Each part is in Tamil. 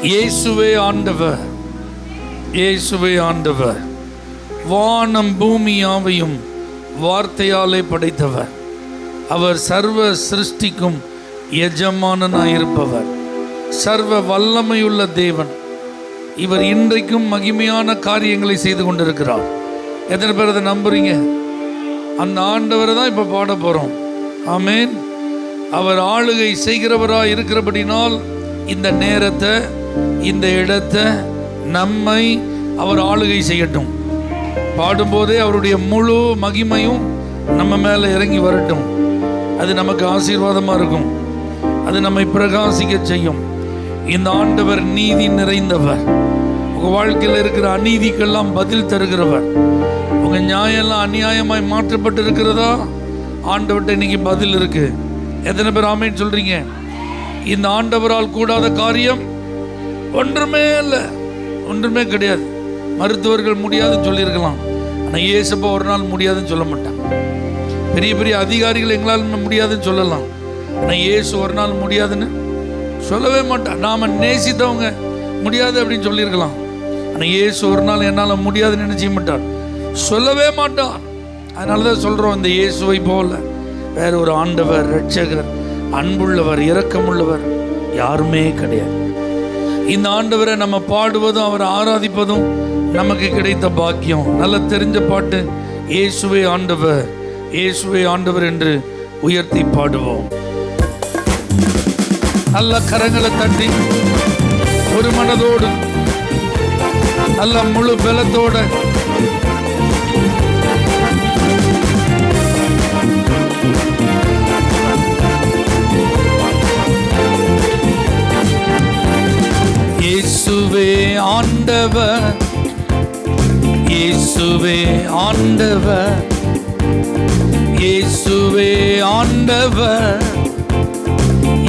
இயேசுவே ஆண்டவர், இயேசுவே ஆண்டவர். வானம் பூமி யாவையும் வார்த்தையாலே படைத்தவர். அவர் சர்வ சிருஷ்டிக்கும் எஜமானனாயிருப்பவர். சர்வ வல்லமையுள்ள தேவன். இவர் இன்றைக்கும் மகிமையான காரியங்களை செய்து கொண்டிருக்கிறார். எத்தனை பேர் அதை நம்புறீங்க? அந்த ஆண்டவரை தான் இப்போ பாட போகிறோம். ஆமேன். அவர் ஆளுகை செய்கிறவராக இருக்கிறபடினால் இந்த நேரத்தை, இந்த இடத்தை, நம்மை அவர் ஆளுகை செய்யட்டும். பாடும்போதே அவருடைய முழு மகிமையும் நம்ம மேலே இறங்கி வரட்டும். அது நமக்கு ஆசீர்வாதமாக இருக்கும். அது நம்மை பிரகாசிக்க செய்யும். இந்த ஆண்டவர் நீதி நிறைந்தவர். உங்கள் வாழ்க்கையில் இருக்கிற அநீதிக்கெல்லாம் பதில் தருகிறவர். உங்கள் நியாயம்லாம் அநியாயமாய் மாற்றப்பட்டு இருக்கிறதா? ஆண்டவர்கிட்ட இன்னைக்கு பதில் இருக்கு. எத்தனை பேர் ஆமேன்னு சொல்றீங்க? இந்த ஆண்டவரால் கூடாத காரியம் ஒன்றுமே இல்லை, ஒன்றுமே கிடையாது. மருத்துவர்கள் முடியாதுன்னு சொல்லியிருக்கலாம், ஆனால் இயேசுப்பா ஒரு நாள் முடியாதுன்னு சொல்ல மாட்டாங்க. பெரிய பெரிய அதிகாரிகள் எங்களால் முடியாதுன்னு சொல்லலாம், ஆனால் இயேசு ஒரு நாள் முடியாதுன்னு சொல்லவே மாட்டான். நாம் நேசித்தவங்க முடியாது அப்படின்னு சொல்லியிருக்கலாம், ஆனால் இயேசு ஒரு நாள் என்னால் முடியாதுன்னு நினைச்ச மாட்டார், சொல்லவே மாட்டார். அதனால தான் சொல்கிறோம், இந்த இயேசுவை போல வேற ஒரு ஆண்டவர், இரட்சகர், அன்புள்ளவர், இரக்கமுள்ளவர் யாருமே கிடையாது. இந்த ஆண்டவரை நம்ம பாடுவதும் அவரை ஆராதிப்பதும் நமக்கு கிடைத்த பாக்கியம். நல்ல தெரிஞ்ச பாட்டு, இயேசுவே ஆண்டவர், இயேசுவே ஆண்டவர் என்று உயர்த்தி பாடுவோம். நல்ல கரங்களை தட்டி ஒரு மனதோடு, நல்ல முழு பலத்தோட இயேசுவே ஆண்டவர், இயேசுவே ஆண்டவர், இயேசுவே ஆண்டவர்,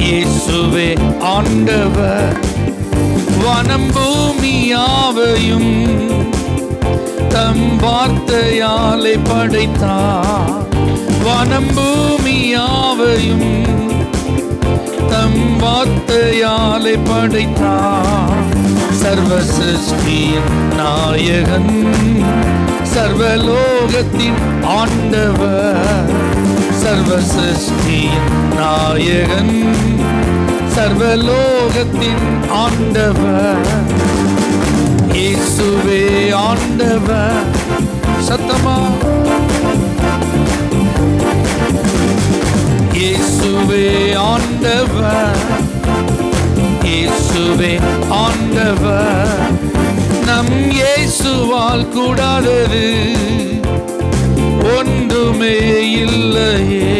இயேசுவே ஆண்டவர். வானம் பூமி யாவையும் தம் வார்த்தையாலே படைத்தார். வானம் பூமி யாவையும் தம் வார்த்தையாலே படைத்தார். சர்வ சிருஷ்டியின் நாயகன், சர்வலோகத்தின் ஆண்டவர். சர்வ சிருஷ்டியின் நாயகன், சர்வலோகத்தின் ஆண்டவர். இயேசுவே ஆண்டவர். சத்தமா இயேசுவே ஆண்டவர், இயேசுவே ஆண்டவர். நம் இயேசுவால் கூடாதது ஒன்றுமே இல்லையே.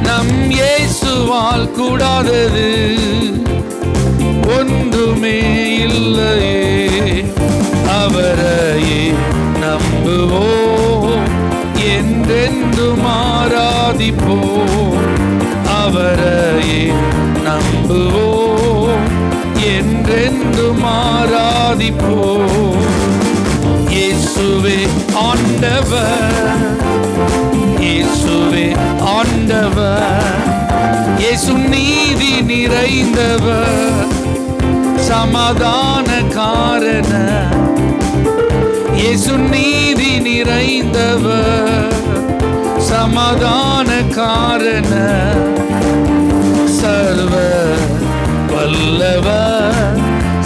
நம் இயேசுவால் கூடாதது ஒன்றுமே இல்லையே. அவரையே நம்புவோம், என்றென்றும் ஆராதிப்போம். அவரையே நம்புவோம், என்றென்றும் ஆராதிப்போம். இயேசுவே ஆண்டவர், இயேசுவே ஆண்டவர். இயேசு நீதி நிறைந்தவர், சமாதான காரண. இயேசு நீதி நிறைந்தவர், சமாதான காரண. சர்வ வல்லவர்,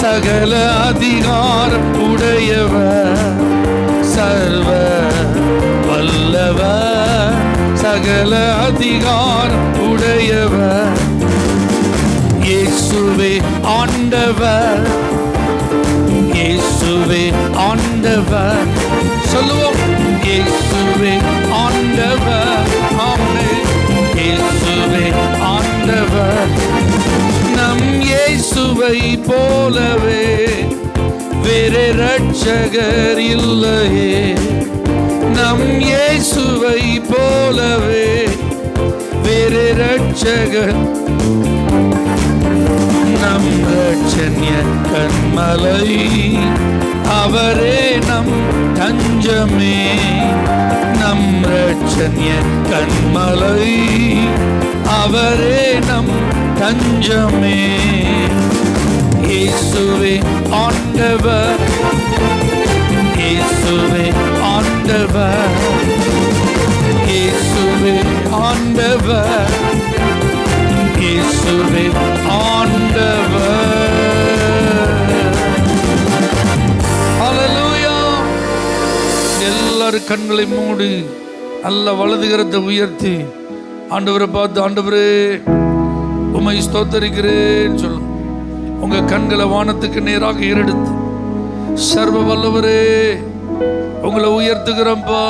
சகல அதிகாரம் உடையவர். சர்வ வல்லவர், சகல அதிகாரம் உடையவர். இயேசுவே ஆண்டவர், இயேசுவே ஆண்டவர். சொல்லுவோம், இயேசுவே ஆண்டவர். ஆமென். இயேசுவே ஆண்டவர். நம் இயேசுவை போலவே வேறு இரட்சகர் இல்லையே. நம் இயேசுவை போலவே வேறு இரட்சகர். நம் இரட்சண்ய கன்மலை, அவரே நம் தஞ்சமே. நம் இரட்சண்ய கன்மலை, அவரே நம் தஞ்சமே. இயேசுவே ஆண்டவர், இயேசுவே ஆண்டவர், இயேசுவே ஆண்டவர், இயேசுவே ஆண்டவர். ஹல்லேலூயா. எல்லாரும் கண்களை மூடி நல்ல வலது கரத்தை உயர்த்தி ஆண்டவரை பார்த்து, ஆண்டவரே உம்மை ஸ்தோத்தரிக்கிறேன்னு சொல்லுங்க. உங்க கண்களை வானத்துக்கு நேராக ஏறெடுத்து, சர்வ வல்லவரே உங்களை உயர்த்துகிறோம்ப்பா,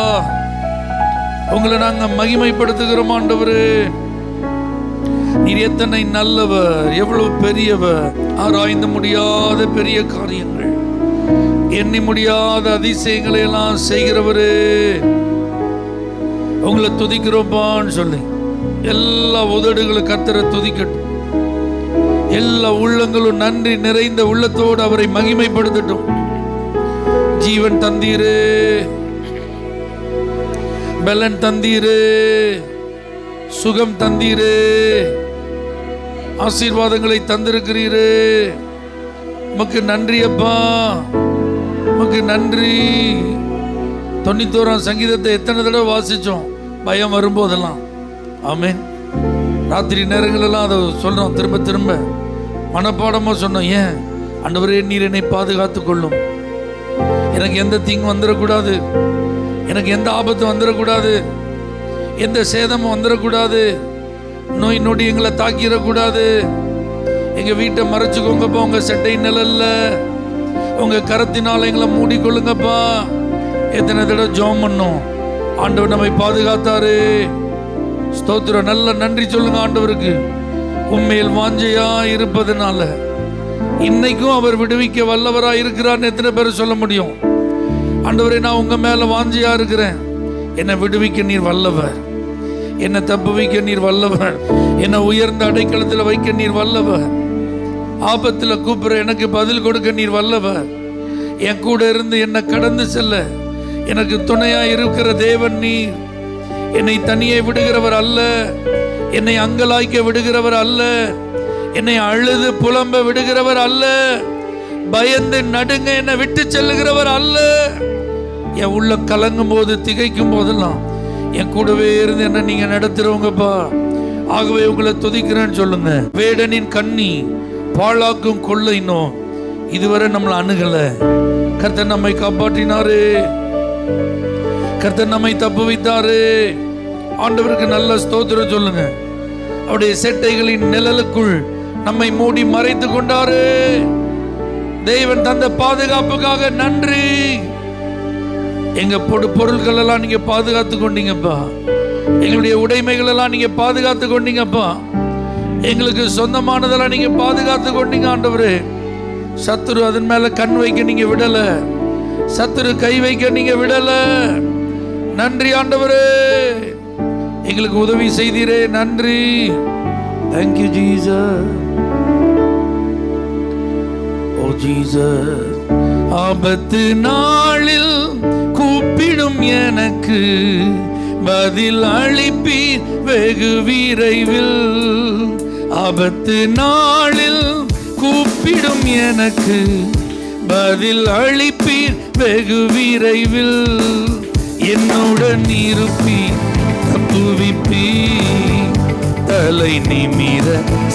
உங்களை நாங்க மகிமைப்படுத்துகிறோம். ஆண்டவரே நீர் எத்தனை நல்லவர், எவ்வளவு பெரியவர், ஆராய்ந்து முடியாத பெரிய காரியங்கள், எண்ணி முடியாத அதிசயங்களை எல்லாம் செய்கிறவரே உங்களை துதிக்கிறோம்பான்னு சொல்லி எல்லா உதடுகளும் கர்த்தரை துதிக்கட்டும். எல்லா உள்ளங்களும் நன்றி நிறைந்த உள்ளத்தோடு அவரை மகிமைப்படுத்தட்டும். ஜீவன் தந்தீரே, பலன் தந்தீரே, சுகம் தந்தீரே, ஆசீர்வாதங்களை தந்திருக்கிறீரே. உமக்கு நன்றி அப்பா, உமக்கு நன்றி. 91ஆம் சங்கீதத்தை எத்தனை தடவை வாசிச்சோம் பயம் வரும்போதெல்லாம். ஆமென். ராத்திரி நேரங்களெல்லாம் அதை சொல்றோம், திரும்ப திரும்ப மனப்பாடமாக சொன்னோம். ஏன்? ஆண்டவரே நீர் என்னை பாதுகாத்து கொள்ளும், எனக்கு எந்த தீங்கு வந்துடக்கூடாது, எனக்கு எந்த ஆபத்து வந்துடக்கூடாது, எந்த சேதமும் வந்துடக்கூடாது, நோய் நொடி எங்களை தாக்கிடக்கூடாது. எங்கள் வீட்டை மறைச்சுக்கோங்கப்பா, உங்கள் சட்டை நிழல்ல உங்கள் கரத்தினால் எங்களை மூடிக்கொள்ளுங்கப்பா. எத்தனை தடவை ஜெபம் பண்ணோம், ஆண்டவர் நம்மை பாதுகாத்தாரு. ஸ்தோத்திரம். நல்ல நன்றி சொல்லுங்க ஆண்டவருக்கு. உண்மையில் வாஞ்சையா இருப்பதனால இன்னைக்கும் அவர் விடுவிக்க வல்லவராக இருக்கிறான்னு எத்தனை பேர் சொல்ல முடியும்? ஆண்டவரே நான் உங்க மேல வாஞ்சையா இருக்கிறேன், என்னை விடுவிக்க நீர் வல்லவர், என்னை தப்புவிக்க நீர் வல்லவர், என்னை உயர்ந்த அடைக்கலத்தில் வைக்க நீர் வல்லவர், ஆபத்தில் கூப்பிட எனக்கு பதில் கொடுக்க நீர் வல்லவர், என் கூட இருந்து என்னை கடந்து செல்ல எனக்கு துணையா இருக்கிற தேவன் நீர். என்னை தனியே விடுகிறவர் அல்ல, என்னை அங்கலாய்க்க விடுகிறவர் அல்ல, என்னை அழுது புலம்ப விடுகிறவர் அல்ல, பயந்து நடுங்க என்னை விட்டு செல்லுகிறவர் அல்ல. என் உள்ள கலங்கும் போது திகைக்கும் போதெல்லாம் என் கூடவே இருந்து என்ன நீங்க நடத்துறவங்கப்பா. ஆகவே உங்களை துதிக்கிறேன்னு சொல்லுங்க. வேடனின் கண்ணி பாழாக்கும் கொள்ளை நோய் இதுவரை நம்மளை அணுகல. கர்த்தர் நம்மை காப்பாற்றினாரு, கர்த்தர் நம்மை தப்புவித்தாரு. ஆண்டவருக்கு நல்ல ஸ்தோத்திரம் சொல்லுங்க. அவருடைய செட்டைகளின் நிழலுக்குள் நம்மை மூடி மறைத்து கொண்டாரு. தேவன் தந்த பாதுகாப்புக்காக நன்றி. எங்க பொருட்கள் எல்லாம் நீங்க பாதுகாத்து கொண்டீங்கப்பா, எங்களுடைய உடைமைகள் எல்லாம் நீங்க பாதுகாத்து கொண்டீங்கப்பா, எங்களுக்கு சொந்தமானதெல்லாம் நீங்க பாதுகாத்து கொண்டீங்க ஆண்டவரே. சத்துரு அதன் மேல கண் வைக்க நீங்க விடல, சத்துரு கை வைக்க நீங்க விடல. நன்றி ஆண்டவரே, எங்களுக்கு உதவி செய்தீரே, நன்றி. Thank you Jesus. Oh Jesus. ஆபத்து நாளில் கூப்பிடும் எனக்கு பதில் அளிப்பீர் வெகு விரைவில். ஆபத்து நாளில் கூப்பிடும் எனக்கு பதில் அளிப்பீர் வெகு விரைவில். என்னுடன் இருப்பீர் தப்புவிப்பீர் தலை நிமிர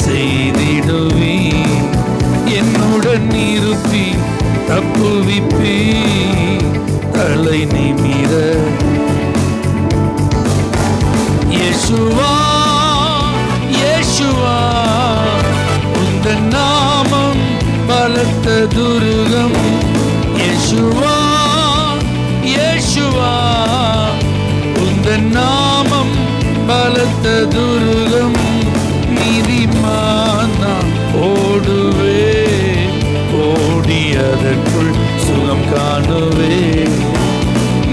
செய்திடுவீர். என்னுடன் இருப்பீர் தப்புவிப்பீர் தலை நிமிர. இயேசுவா இயேசுவா உந்தன் நாமம் பலத்த துருகம். இயேசுவா இயேசுவா உந்தன் நாமம் பலத்த துருகம். நீதிமானா ஓடுவே ஓடி அதற்குள் சுகம் காணுவே.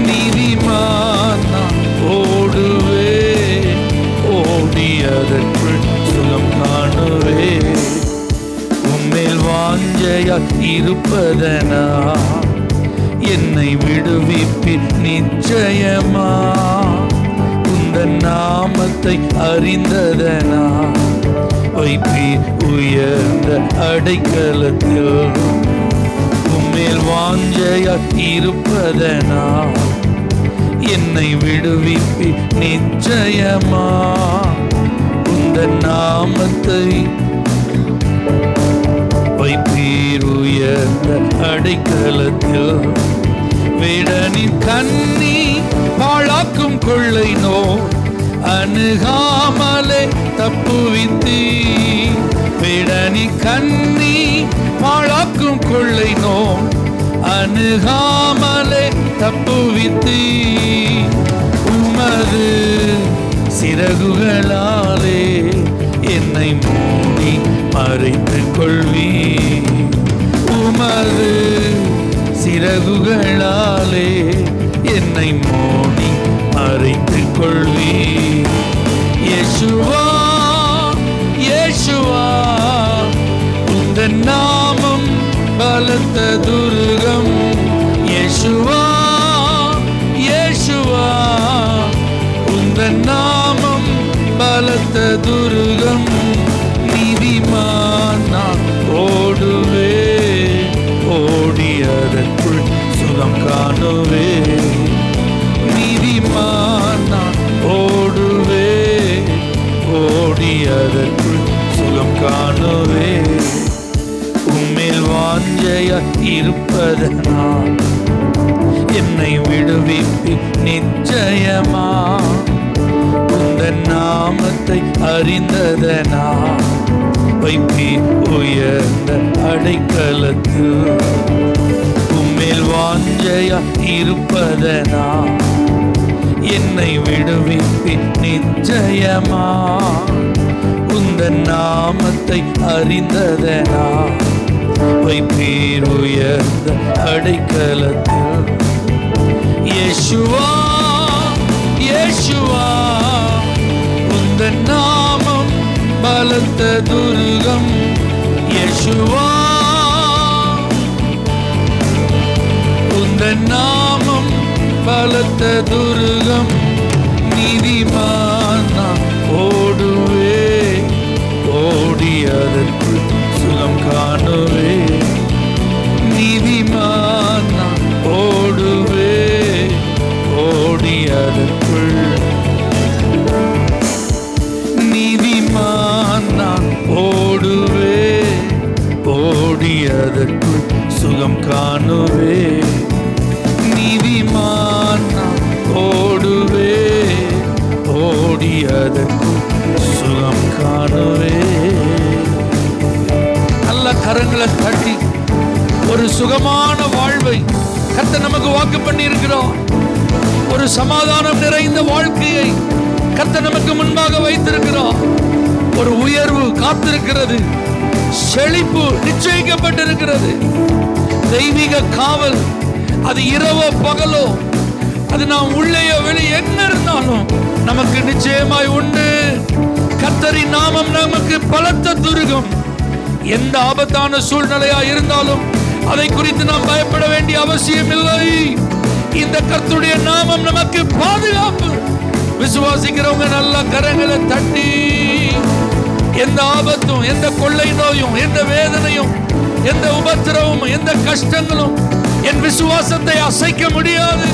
நீதிமானா ஓடுவே ஓடி அதற்குள் சுகம் காணுவே. உம்மேல் வாஞ்சையா இருப்பதனா என்னை விடுவிப்பின் நிச்சயமா. உந்தன் நாமத்தை அறிந்ததனா வைப்பீர் உயர்ந்த அடைக்கலத்தில். உம்மேல் வாஞ்சையா இருப்பதனா என்னை விடுவிப்பி நிச்சயமா. உந்தன் நாமத்தை வைப்பீர் உயர்ந்த அடைக்கலத்தில். வேடனின் கண்ணி பாழாக்கும் கொள்ளை நோய் அணுகாமலே தப்புவித்தீ. வேடனின் கண்ணி பாழாக்கும் கொள்ளை நோய் அணுகாமலே தப்புவித்தீ. உமது சிறகுகளாலே என்னை மூடி மறைத்துக் கொள்வீ. உமது சிறகுகளாலே என்னை மூடி மறைத்துக் கொள்வீ. இயேசுவா இயேசுவா உந்தன் நாமம் பலத்த துருகம். இயேசுவா இயேசுவா உந்தன் நாமம் பலத்த துருகம். நீதிமான் நான் ஓடுவே ஓடி அதற்குள் சுகம் காணுவே. நீதிமான் நான் ஓடுவே ஓடி அதற்குள் சுகம் காணுவே. உம்மேல் வாஞ்சையா இருப்பதனால் என்னை விடுவிப்பி நிச்சயமா. உந்தன் நாமத்தை அறிந்ததனா வைப்பி உயர்ந்த அடைக்கலத்தில். உம்மேல் வாஞ்சையா இருப்பதனா என்னை விடுவிப்பி நிச்சயமா. உந்தன் நாமத்தை அறிந்ததனா வைப்பீர் உயர்ந்த அடைக்கலத்தில். இயேசுவா இயேசுவா உந்தன் நாமம் பலத்த துருகம். இயேசுவா உந்தன் நாமம் பலத்த துருகம். நீதிமான் நான் ஓடுவே ஓடி அதற்குள் சுகம் காணுவே. நீதிமான் நான் ஓடுவே ஓடி அதற்குள். நீதிமான் நான் ஓடுவே ஓடி அதற்குள் சுகம் காணுவே. நீதிமான் நான் ஓடுவே ஓடி அதற்குள் சுகம் காணுவே. நல்ல கரங்களை தட்டி ஒரு சுகமான வாழ்வை கர்த்தர் நமக்கு வாக்கு பண்ணி இருக்கிறோம். ஒரு சமாதானம் நிறைந்த வாழ்க்கையை கர்த்தர் நமக்கு முன்பாக வைத்திருக்கிறார். ஒரு உயர்வு காத்திருக்கிறது. செழிப்பு நிச்சயிக்கப்பட்டிருக்கிறது. தெய்வீக காவல், அது இரவோ பகலோ, அது நாம் உள்ளேயோ வெளியே என்ன இருந்தாலும் நமக்கு நிச்சயமாய் உண்டு. கர்த்தரின் நாமம் நமக்கு பலத்த துருகம். எந்த ஆபத்தான சூழ்நிலையா இருந்தாலும் அதை குறித்து நாம் பயப்பட வேண்டிய அவசியம் இல்லை. இந்த கர்த்தருடைய நாமம் நமக்கு பாதுகாப்பு. விசுவாசிக்கிறவங்க நல்ல கரங்களை தட்டி, எந்த ஆபத்தும், எந்த கொள்ளை நோயும், எந்த வேதனையும், எந்த உபத்திரவும், எந்த கஷ்டங்களும் என் விசுவாசத்தை அசைக்க முடியாது.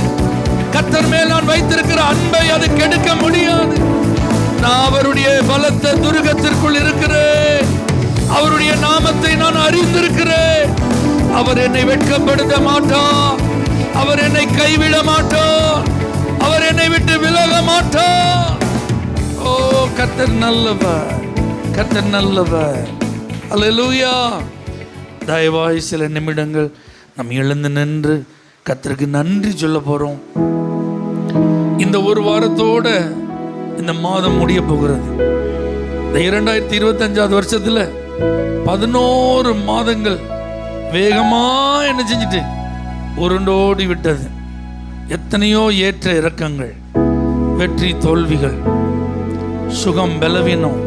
கர்த்தர் மேல் நான் வைத்திருக்கிற அன்பை அது கெடுக்க முடியாது. நான் அவருடைய பலத்த துருகத்திற்குள் இருக்கிறேன். அவருடைய நாமத்தை நான் அறிந்திருக்கிறேன். அவர் என்னை வெட்கப்படுத்த மாட்டார். அவர் என்னை கைவிட மாட்டார். அவர் என்னை விட்டு விலக மாட்டார். ஓ, கர்த்தர் நல்லவர், கர்த்தர் நல்லவர். அல்லேலூயா. தயவாய் சில நிமிடங்கள் நாம் எழுந்து நின்று கர்த்தருக்கு நன்றி சொல்ல போறோம். இந்த ஒரு வாரத்தோட இந்த மாதம் முடிய போகிறது. இந்த 2025 வருஷத்துல 11 மாதங்கள் வேகமா என்ன செஞ்சுட்டு உருண்டோடி விட்டது. எத்தனையோ ஏற்ற இறக்கங்கள், வெற்றி தோல்விகள், சுகம் பலவீனம்,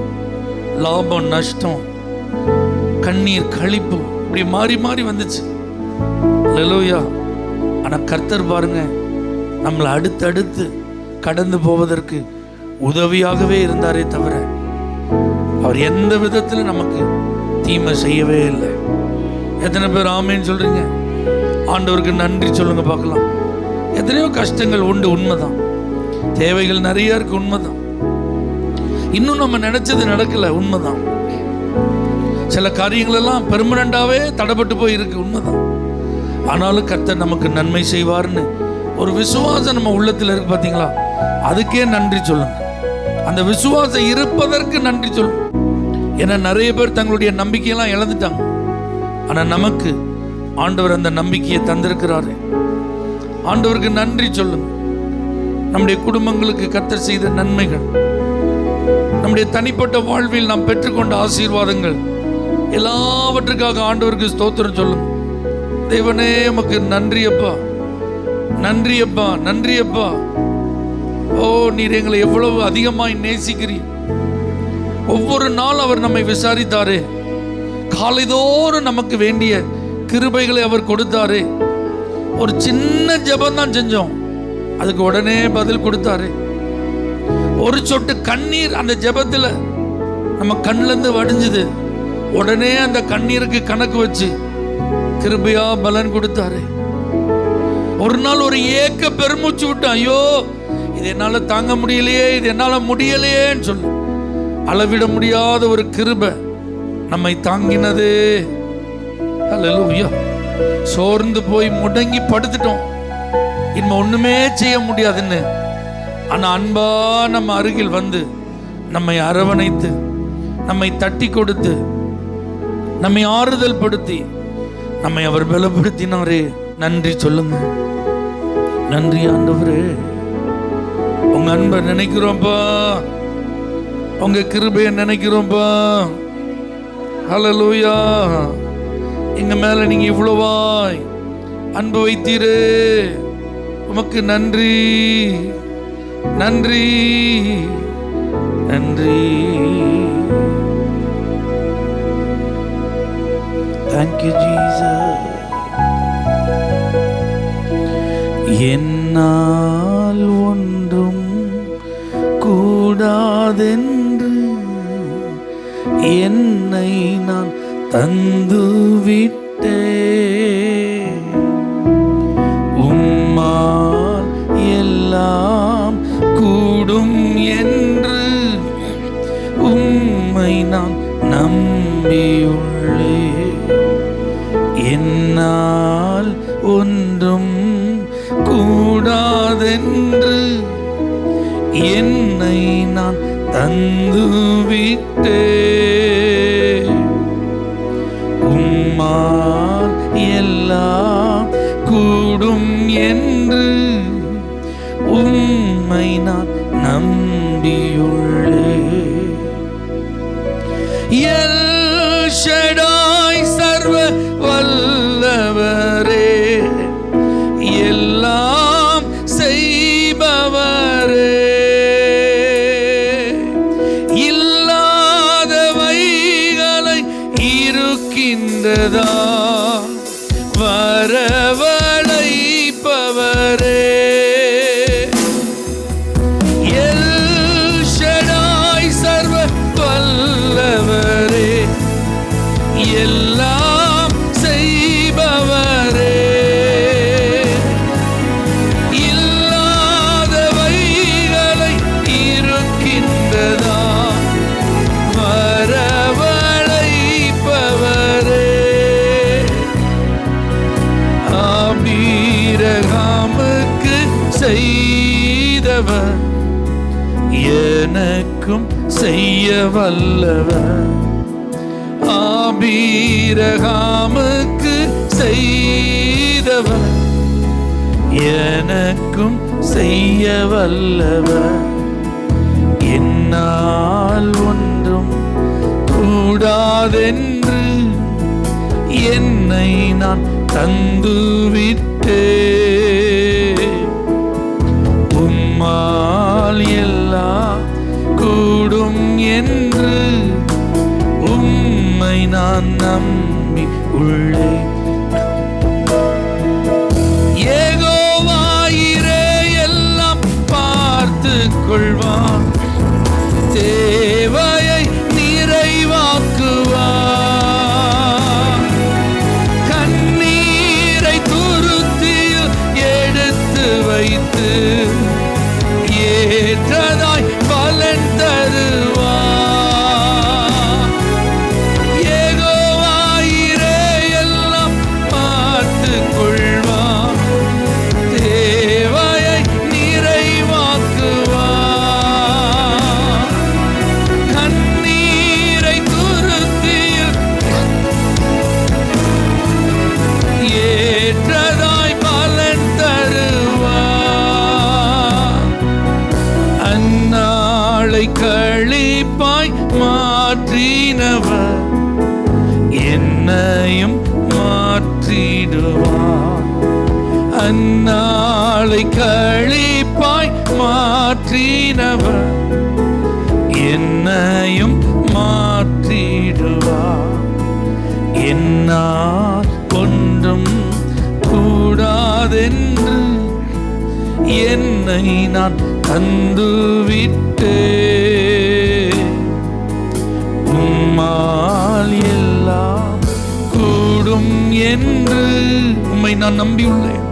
லாபம் நஷ்டம், கண்ணீர் களிப்பு, இப்படி மாறி மாறி வந்துச்சு. அல்லேலூயா. ஆனா கர்த்தர் பாருங்க, நம்மளை அடுத்தடுத்து கடந்து போவதற்கு உதவியாகவே இருந்தாரே தவிர அவர் எந்த விதத்தில் நமக்கு தீமை செய்யவே இல்லை. எத்தனை பேர் ஆமேன்னு சொல்றீங்க? ஆண்டவருக்கு நன்றி சொல்லுங்க பார்க்கலாம். எத்தனையோ கஷ்டங்கள் உண்டு, உண்மைதான். தேவைகள் நிறைய இருக்கு, உண்மைதான். இன்னும் நம்ம நினைச்சது நடக்கல, உண்மைதான். சில காரியங்கள் எல்லாம் பெர்மனண்டாவே தடைப்பட்டு போய் இருக்கு, உண்மைதான். ஆனாலும் கர்த்தர் நமக்கு நன்மை செய்வார்னு ஒரு விசுவாசம் நம்ம உள்ளத்தில் இருக்கு, பார்த்தீங்களா? அதுக்கே நன்றி சொல்லுங்க. அந்த விசுவாசம் இருப்பதற்கு நன்றி சொல்லுங்க. ஏன்னா நிறைய பேர் தங்களுடைய நம்பிக்கையெல்லாம் இழந்துட்டாங்க. ஆனால் நமக்கு ஆண்டவர் அந்த நம்பிக்கையை தந்திருக்கிறாரு. ஆண்டவருக்கு நன்றி சொல்லுங்க. நம்முடைய குடும்பங்களுக்கு கர்த்தர் செய்த நன்மைகள், நம்முடைய தனிப்பட்ட வாழ்வில் நாம் பெற்றுக்கொண்ட ஆசீர்வாதங்கள் எல்லாவற்றுக்காக ஆண்டவருக்கு ஸ்தோத்திரம் சொல்லுங்க. தேவனே உமக்கு நன்றி அப்பா, நன்றி அப்பா, நன்றி அப்பா. ஓ, நீர் எங்களை எவ்வளவு அதிகமாய் நேசிக்கிறீர். ஒவ்வொரு நாள் அவர் நம்மை விசாரித்தாரே, காலைதோறும் நமக்கு வேண்டிய கிருபைகளை அவர் கொடுத்தாரே. ஒரு சின்ன ஜெபம் தான் செஞ்சோம், அதுக்கு உடனே பதில் கொடுத்தாரு. ஒரு சொட்டு கண்ணீர் அந்த ஜெபத்தில் நம்ம கண்ணிலிருந்து வடிஞ்சது, உடனே அந்த கண்ணீருக்கு கணக்கு வச்சு கிருபையா பலன் கொடுத்தாரு. ஒரு நாள் ஒரு ஏக்க பெருமூச்சு விட்டோம், ஐயோ இது என்னால தாங்க முடியலையே, இது என்னால முடியலையேன்னு சொல்லு. அளவிட முடியாத ஒரு கிருபை நம்மை தாங்கினது. அல்லேலூயா. சோர்ந்து போய் முடங்கி படுத்துட்டோம், இனிமே ஒண்ணுமே செய்ய முடியாதுன்னு. ஆனா அன்பா நம்ம அருகில் வந்து நம்மை அரவணைத்து, நம்மை தட்டி கொடுத்து, நம்மை ஆறுதல் படுத்தி, நம்மை அவர் பலப்படுத்தினாரே. நன்றி சொல்லுங்க. நன்றி ஆண்டவரே. உங்க அன்பை நினைக்கிறோம்ப்பா, உங்க கிருபையை நினைக்கிறோம்ப்பா. ஹல்லேலூயா. எங்க மேல நீங்க இவ்வளவாய் அன்பு வைத்தீரே, உமக்கு நன்றி, நன்றி, நன்றி. Thank you Jesus. என்னால் ஒன்றும் கூடாதென்று என்னை நான் தந்துவிட்டே, உம்மால் எல்லாம் கூடும் என்று உம்மை நான் நம்பியுள்ளே. என்னால் ஒன்றும் கூடாதென்று என்னை நான் தந்துவிட்டே, உம்மால் எல்லாம் கூடும் என்று உம்மை நான் நம்பியுள்ளே. எல் ஷடாய் சர்வ வல்லவரே, எல்லாம் செய்பவரே, இல்லாதவைகளை இருக்கின்றதா வரவழைப்பவரே. எல் ஷடாய் சர்வ வல்லவரே, எல்லாம் செய்பவரே, இல்லாதவைகளை இருக்கின்றதா வரவழைப்பவரே. ஆபிரகாமுக்கு செய்தவர் எனக்கும் செய்ய வல்லவர். ஆபிரகாமுக்கு செய்தவர் எனக்கும் செய்ய வல்லவர். என்னால் ஒன்றும் கூடாதென்று என்னை நான் தந்துவிட்டே, உம்மால் எல்லாம் கூடும் என்று உம்மை நான் நம்பி உள்ளேன். யெகோவாயிரே எல்லாம் பார்த்து கொள்வான், தேவையை நிறைவேற்றுவார். பார்த்து ஏற்றதாய் பலன் தருவார். யெகோவாயிரே எல்லாம் பார்த்துக் கொள்வார், தேவையை நிறைவாக்குவார். கண்ணீரை துருத்தியில் ஏற்றதாய் பலன் தருவார். அந்நாளை களிப்பாய் மாற்றினவர் என்னையும் மாற்றிடுவார். அந்நாளை களிப்பாய் மாற்றினவர் என்னையும் மாற்றிடுவார். என்னால் ஒன்றும் கூடாதென்று என்னை நான் தந்துவிட்டேன். உம்மால் எல்லாம் கூடும் என்று உம்மை நான் நம்பியுள்ளேன்.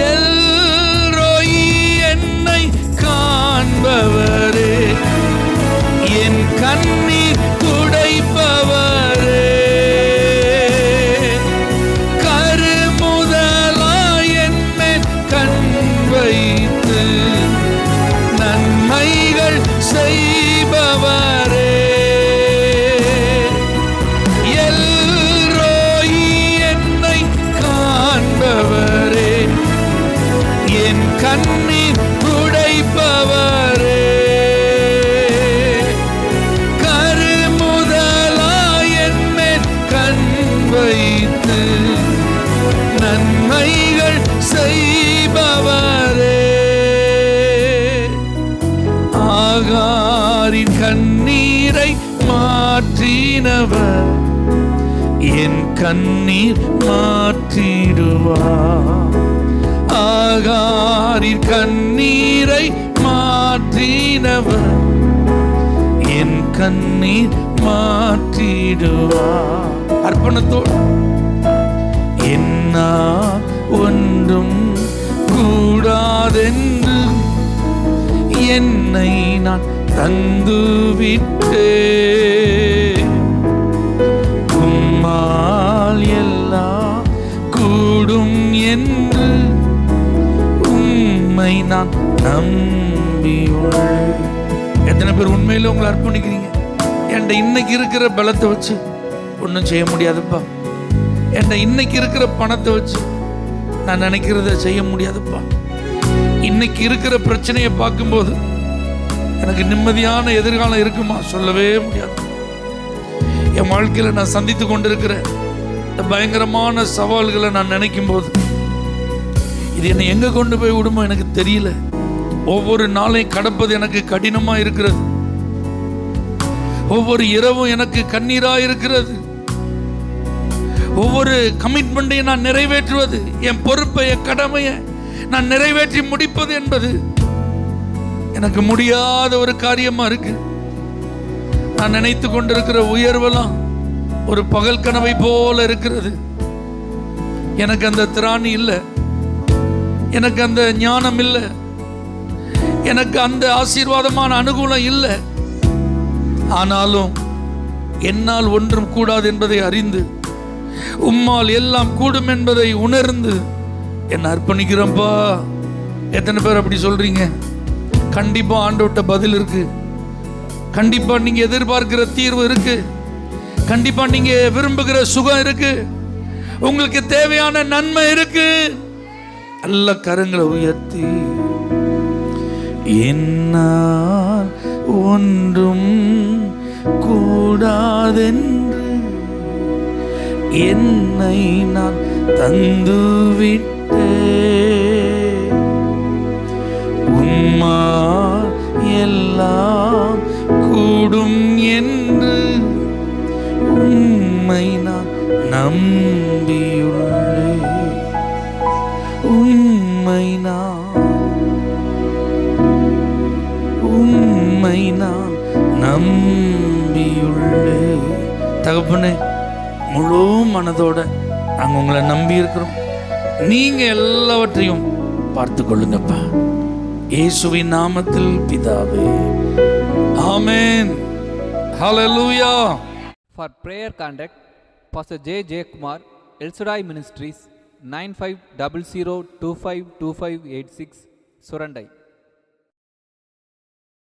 எல்ரோயி என்னை காண்பவரே, என் கண்ணீர் துடைப்பவரே, கருமுதலாய் என் மேல் கண் வைத்து நன்மைகள் செய்பவரே, எல்ரோயி என்னை காண்பவரே, என் கண்ணீர் துடைப்பவரே, கருமுதலாய் என் மேல் கண் வைத்து நன்மைகள் செய்பவரே. ஆகாரின் கண்ணீரை மாற்றினவர் என் கண்ணீர் மாற்றிடுவார். ஆகாரின் கண்ணீரை மாற்றினவர் என் கண்ணீர் மாற்றிடுவார். அர்ப்பணத்தோடு என்னால் ஒன்றும் கூடாதென்று என்னை நான் தந்துவிட்டேன். உம்மால் எல்லாம் கூடும் என்று உம்மை நான் நம்பியுள்ளேன். எத்தனை பேர் உண்மையில உங்களை அர்ப்பணிக்கிறீங்க? என்கிட்ட இன்னைக்கு இருக்கிற பலத்தை வச்சு ஒன்றும் செய்ய முடியாதுப்பா, என்கிட்ட இன்னைக்கு இருக்கிற பணத்தை வச்சு நான் நினைக்கிறத செய்ய முடியாதுப்பா, இன்னைக்கு இருக்கிற பிரச்சனையை பார்க்கும்போது எனக்கு நிம்மதியான எதிர்காலம் இருக்குமா? சொல்லவே முடியாது. என் வாழ்க்கையில் நான் சந்தித்து கொண்டிருக்கிற இந்த பயங்கரமான சவால்களை நான் நினைக்கும் போது இது என்னை எங்கே கொண்டு போய் விடுமோ எனக்கு தெரியல. ஒவ்வொரு நாளையும் கடப்பது எனக்கு கடினமாக இருக்கிறது. ஒவ்வொரு இரவும் எனக்கு கண்ணீராக இருக்கிறது. ஒவ்வொரு கமிட்மெண்ட்டையும் நான் நிறைவேற்றுவது, என் பொறுப்பை, என் கடமையை நான் நிறைவேற்றி முடிப்பது என்பது எனக்கு முடியாத ஒரு காரியமா இருக்கு. நான் நினைத்து கொண்டிருக்கிற உயர்வெல்லாம் ஒரு பகல் கனவை போல இருக்கிறது. எனக்கு அந்த திராணி இல்லை, எனக்கு அந்த ஞானம் இல்லை, எனக்கு அந்த ஆசீர்வாதமான அனுகூலம் இல்லை. ஆனாலும் என்னால் ஒன்றும் கூடாது என்பதை அறிந்து உம்மால் எல்லாம் கூடும் என்பதை உணர்ந்து என்ன அர்ப்பணிக்கிறப்பா. எத்தனை பேர் அப்படி சொல்றீங்க? கண்டிப்பா ஆண்டவர்ட்ட பதில் இருக்கு. கண்டிப்பா நீங்க எதிர்பார்க்கிற தீர்வு இருக்கு. கண்டிப்பா நீங்க விரும்புகிற சுகம் இருக்கு. உங்களுக்கு தேவையான நன்மை இருக்கு. நல்ல கரங்களை உயர்த்தி என்னால் ஒன்றும் கூடாதென்று என்னை நான் தந்துவிட்டேன். உம்மால் எல்லாம் கூடும் என்று உம்மை நான் நம்பியுள்ளேன். உம்மை நான் நம்பியுள்ளேன். தகப்பனே, முழு மனதோட நாங்கள் உங்களை நம்பி இருக்கிறோம். நீங்க எல்லாவற்றையும் பார்த்து கொள்ளுங்கப்பா. இயேசுவின் நாமத்தில் பிதாவே, ஆமென். ஹல்லேலூயா. For prayer contact, Pastor J. J. Kumar, El Shaddai Ministries, 9500252586, Surandai.